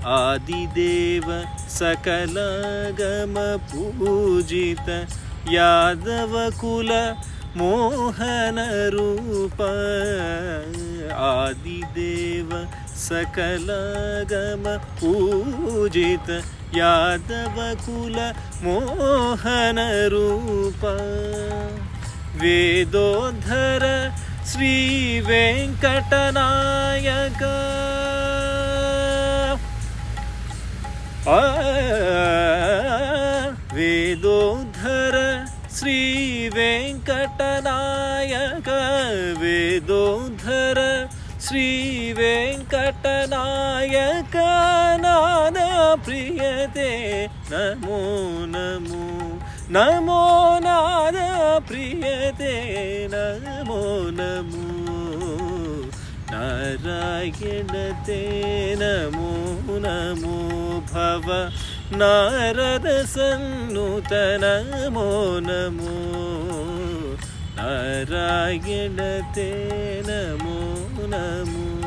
आदिदेव सकलागम पूजित यादव कुल मोहन रूप आदिदेव सकलागम पूजित यादव कुल मोहन रूप वेदोद्धर श्री वेंकटनायक वेदोद्धर श्री वेंकटनायक वेदोद्धर श्री वेंकटनायक नाद प्रियते नमो नमो नमो नाद प्रियते नमो नमो नारायणते नमो नमो भव नारद सन्नुत नमो नमो नारायणते नमो नमो